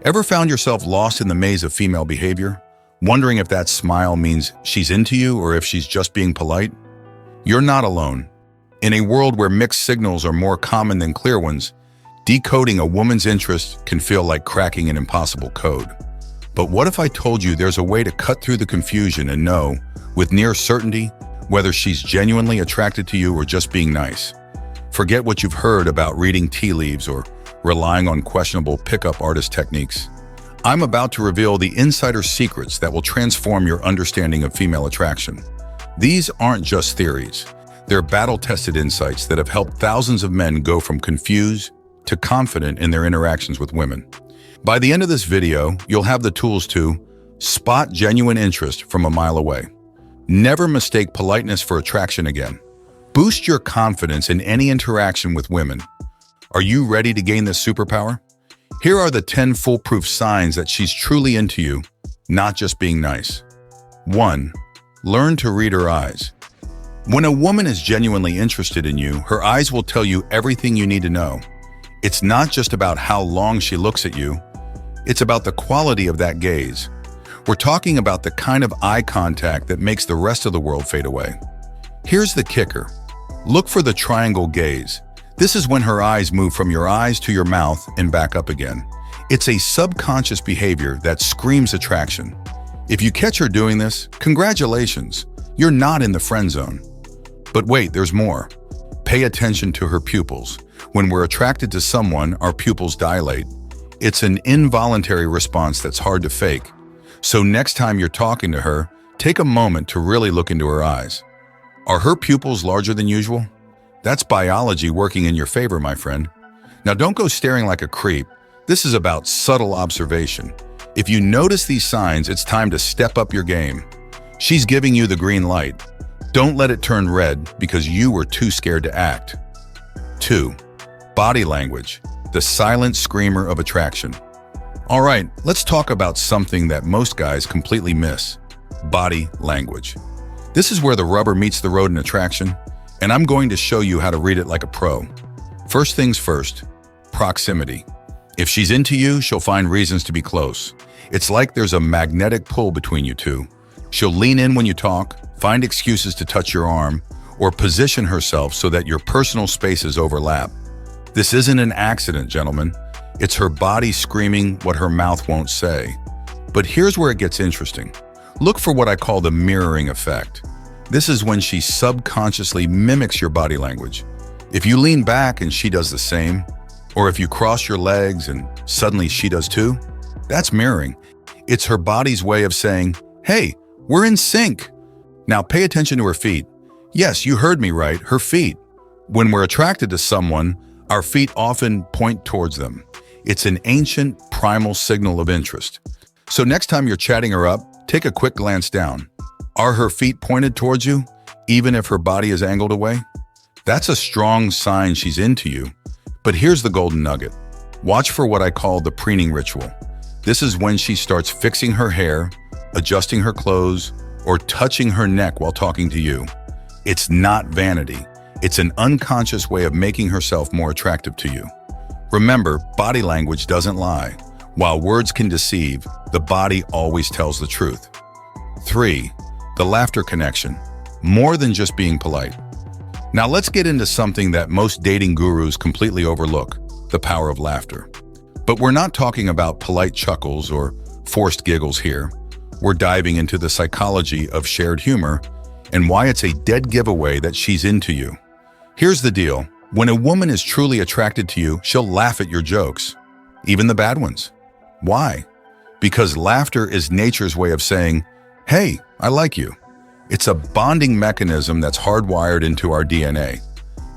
Ever found yourself lost in the maze of female behavior, wondering if that smile means she's into you or if she's just being polite? You're not alone. In a world where mixed signals are more common than clear ones, decoding a woman's interest can feel like cracking an impossible code. But what if I told you there's a way to cut through the confusion and know, with near certainty, whether she's genuinely attracted to you or just being nice? Forget what you've heard about reading tea leaves or relying on questionable pickup artist techniques. I'm about to reveal the insider secrets that will transform your understanding of female attraction. These aren't just theories. They're battle-tested insights that have helped thousands of men go from confused to confident in their interactions with women. By the end of this video, you'll have the tools to spot genuine interest from a mile away. Never mistake politeness for attraction again. Boost your confidence in any interaction with women. Are you ready to gain this superpower? Here are the 10 foolproof signs that she's truly into you, not just being nice. 1. Learn to read her eyes. When a woman is genuinely interested in you, her eyes will tell you everything you need to know. It's not just about how long she looks at you, it's about the quality of that gaze. We're talking about the kind of eye contact that makes the rest of the world fade away. Here's the kicker. Look for the triangle gaze. This is when her eyes move from your eyes to your mouth and back up again. It's a subconscious behavior that screams attraction. If you catch her doing this, congratulations, you're not in the friend zone. But wait, there's more. Pay attention to her pupils. When we're attracted to someone, our pupils dilate. It's an involuntary response that's hard to fake. So next time you're talking to her, take a moment to really look into her eyes. Are her pupils larger than usual? That's biology working in your favor, my friend. Now don't go staring like a creep. This is about subtle observation. If you notice these signs, it's time to step up your game. She's giving you the green light. Don't let it turn red because you were too scared to act. 2. Body language, the silent screamer of attraction. All right, let's talk about something that most guys completely miss: body language. This is where the rubber meets the road in attraction, and I'm going to show you how to read it like a pro. First things first, proximity. If she's into you, she'll find reasons to be close. It's like there's a magnetic pull between you two. She'll lean in when you talk, find excuses to touch your arm, or position herself so that your personal spaces overlap. This isn't an accident, gentlemen. It's her body screaming what her mouth won't say. But here's where it gets interesting. Look for what I call the mirroring effect. This is when she subconsciously mimics your body language. If you lean back and she does the same, or if you cross your legs and suddenly she does too, that's mirroring. It's her body's way of saying, hey, we're in sync. Now pay attention to her feet. Yes, you heard me right, her feet. When we're attracted to someone, our feet often point towards them. It's an ancient, primal signal of interest. So next time you're chatting her up, take a quick glance down. Are her feet pointed towards you, even if her body is angled away? That's a strong sign she's into you. But here's the golden nugget. Watch for what I call the preening ritual. This is when she starts fixing her hair, adjusting her clothes, or touching her neck while talking to you. It's not vanity. It's an unconscious way of making herself more attractive to you. Remember, body language doesn't lie. While words can deceive, the body always tells the truth. 3. The laughter connection. More than just being polite. Now let's get into something that most dating gurus completely overlook: the power of laughter. But we're not talking about polite chuckles or forced giggles here. We're diving into the psychology of shared humor and why it's a dead giveaway that she's into you. Here's the deal. When a woman is truly attracted to you, she'll laugh at your jokes, even the bad ones. Why? Because laughter is nature's way of saying, hey, I like you. It's a bonding mechanism that's hardwired into our DNA.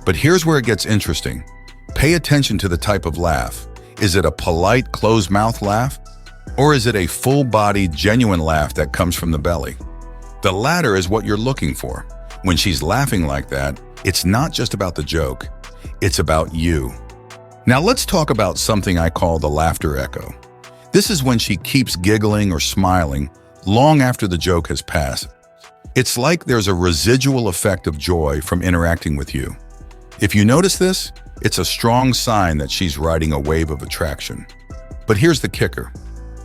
But here's where it gets interesting. Pay attention to the type of laugh. Is it a polite, closed-mouth laugh? Or is it a full-body, genuine laugh that comes from the belly? The latter is what you're looking for. When she's laughing like that, it's not just about the joke. It's about you. Now let's talk about something I call the laughter echo. This is when she keeps giggling or smiling long after the joke has passed. It's like there's a residual effect of joy from interacting with you. If you notice this, it's a strong sign that she's riding a wave of attraction. But here's the kicker.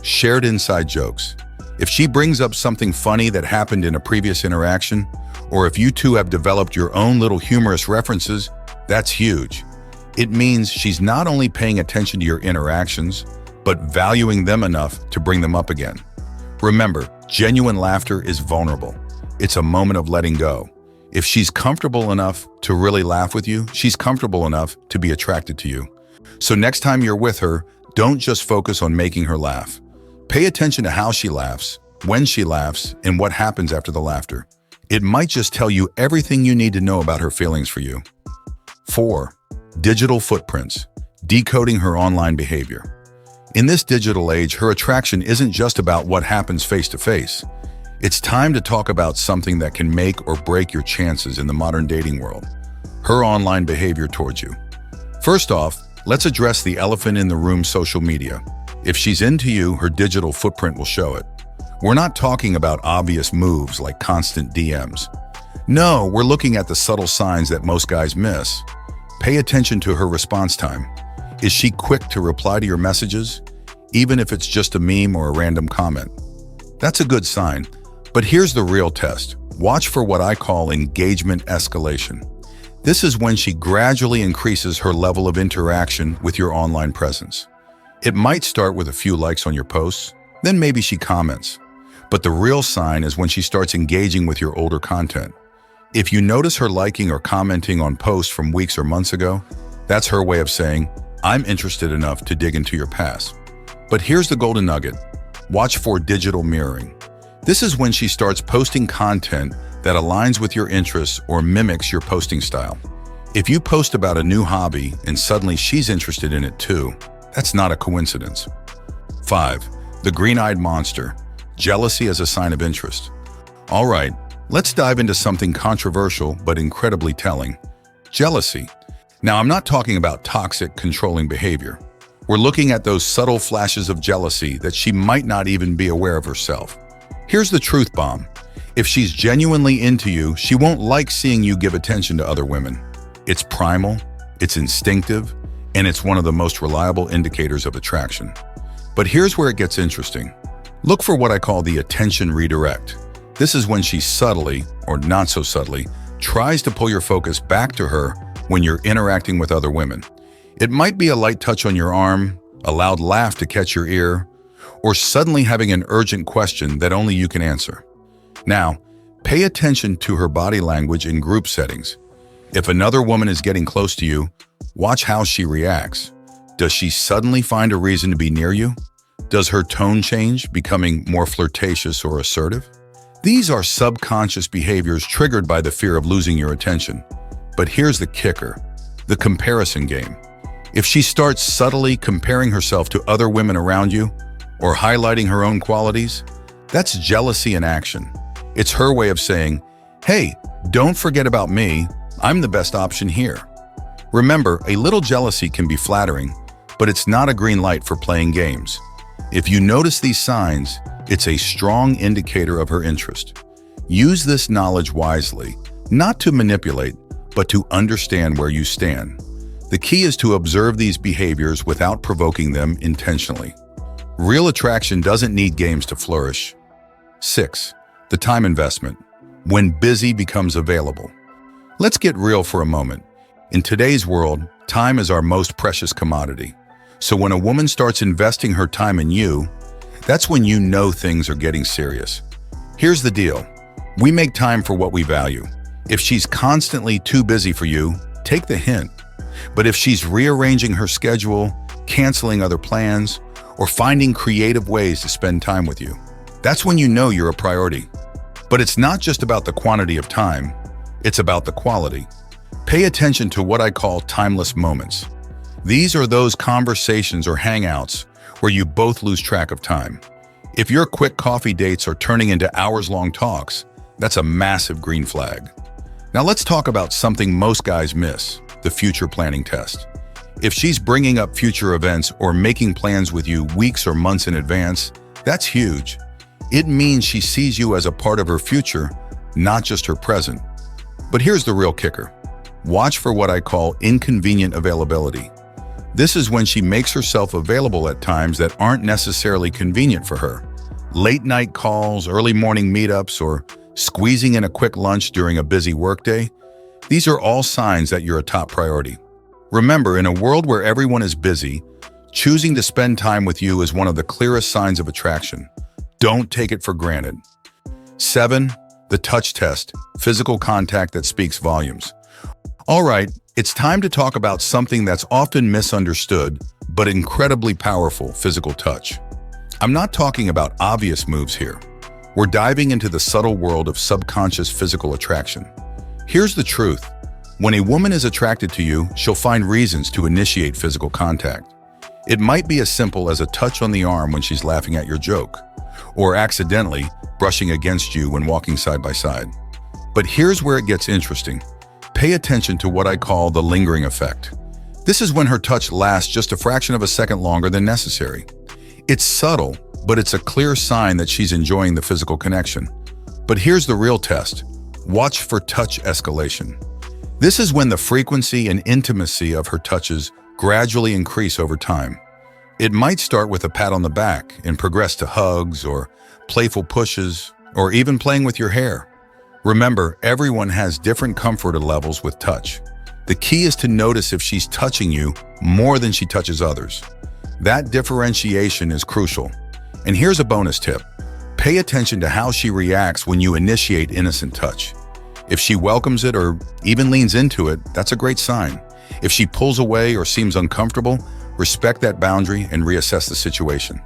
Shared inside jokes. If she brings up something funny that happened in a previous interaction, or if you two have developed your own little humorous references, that's huge. It means she's not only paying attention to your interactions, but valuing them enough to bring them up again. Remember, genuine laughter is vulnerable. It's a moment of letting go. If she's comfortable enough to really laugh with you, she's comfortable enough to be attracted to you. So next time you're with her, don't just focus on making her laugh. Pay attention to how she laughs, when she laughs, and what happens after the laughter. It might just tell you everything you need to know about her feelings for you. 4. Digital footprints. Decoding her online behavior. In this digital age, her attraction isn't just about what happens face-to-face. It's time to talk about something that can make or break your chances in the modern dating world. Her online behavior towards you. First off, let's address the elephant in the room: social media. If she's into you, her digital footprint will show it. We're not talking about obvious moves like constant DMs. No, we're looking at the subtle signs that most guys miss. Pay attention to her response time. Is she quick to reply to your messages, even if it's just a meme or a random comment? That's a good sign. But here's the real test. Watch for what I call engagement escalation. This is when she gradually increases her level of interaction with your online presence. It might start with a few likes on your posts, then maybe she comments. But the real sign is when she starts engaging with your older content. If you notice her liking or commenting on posts from weeks or months ago, that's her way of saying, I'm interested enough to dig into your past. But here's the golden nugget. Watch for digital mirroring. This is when she starts posting content that aligns with your interests or mimics your posting style. If you post about a new hobby and suddenly she's interested in it too, that's not a coincidence. 5. The green-eyed monster. Jealousy as a sign of interest. All right, let's dive into something controversial but incredibly telling. Jealousy. Now, I'm not talking about toxic, controlling behavior. We're looking at those subtle flashes of jealousy that she might not even be aware of herself. Here's the truth bomb. If she's genuinely into you, she won't like seeing you give attention to other women. It's primal, it's instinctive, and it's one of the most reliable indicators of attraction. But here's where it gets interesting. Look for what I call the attention redirect. This is when she subtly, or not so subtly, tries to pull your focus back to her when you're interacting with other women. It might be a light touch on your arm, a loud laugh to catch your ear, or suddenly having an urgent question that only you can answer. Now, pay attention to her body language in group settings. If another woman is getting close to you, watch how she reacts. Does she suddenly find a reason to be near you? Does her tone change, becoming more flirtatious or assertive? These are subconscious behaviors triggered by the fear of losing your attention. But here's the kicker: the comparison game. If she starts subtly comparing herself to other women around you, or highlighting her own qualities, that's jealousy in action. It's her way of saying, hey, don't forget about me, I'm the best option here. Remember, a little jealousy can be flattering, but it's not a green light for playing games. If you notice these signs, it's a strong indicator of her interest. Use this knowledge wisely, not to manipulate, but to understand where you stand. The key is to observe these behaviors without provoking them intentionally. Real attraction doesn't need games to flourish. 6. The time investment. When busy becomes available. Let's get real for a moment. In today's world, time is our most precious commodity. So when a woman starts investing her time in you, that's when you know things are getting serious. Here's the deal. We make time for what we value. If she's constantly too busy for you, take the hint. But if she's rearranging her schedule, canceling other plans, or finding creative ways to spend time with you, that's when you know you're a priority. But it's not just about the quantity of time, it's about the quality. Pay attention to what I call timeless moments. These are those conversations or hangouts where you both lose track of time. If your quick coffee dates are turning into hours-long talks, that's a massive green flag. Now let's talk about something most guys miss: the future planning test. If she's bringing up future events or making plans with you weeks or months in advance, that's huge. It means she sees you as a part of her future, not just her present. But here's the real kicker. Watch for what I call inconvenient availability. This is when she makes herself available at times that aren't necessarily convenient for her. Late night calls, early morning meetups, or squeezing in a quick lunch during a busy workday. These are all signs that you're a top priority. Remember, in a world where everyone is busy, choosing to spend time with you is one of the clearest signs of attraction. Don't take it for granted. 7. The touch test, physical contact that speaks volumes. All right, it's time to talk about something that's often misunderstood, but incredibly powerful: physical touch. I'm not talking about obvious moves here. We're diving into the subtle world of subconscious physical attraction. Here's the truth. When a woman is attracted to you, she'll find reasons to initiate physical contact. It might be as simple as a touch on the arm when she's laughing at your joke, or accidentally brushing against you when walking side by side. But here's where it gets interesting. Pay attention to what I call the lingering effect. This is when her touch lasts just a fraction of a second longer than necessary. It's subtle, but it's a clear sign that she's enjoying the physical connection. But here's the real test. Watch for touch escalation. This is when the frequency and intimacy of her touches gradually increase over time. It might start with a pat on the back and progress to hugs or playful pushes or even playing with your hair. Remember, everyone has different comfort levels with touch. The key is to notice if she's touching you more than she touches others. That differentiation is crucial. And here's a bonus tip. Pay attention to how she reacts when you initiate innocent touch. If she welcomes it or even leans into it, that's a great sign. If she pulls away or seems uncomfortable, respect that boundary and reassess the situation.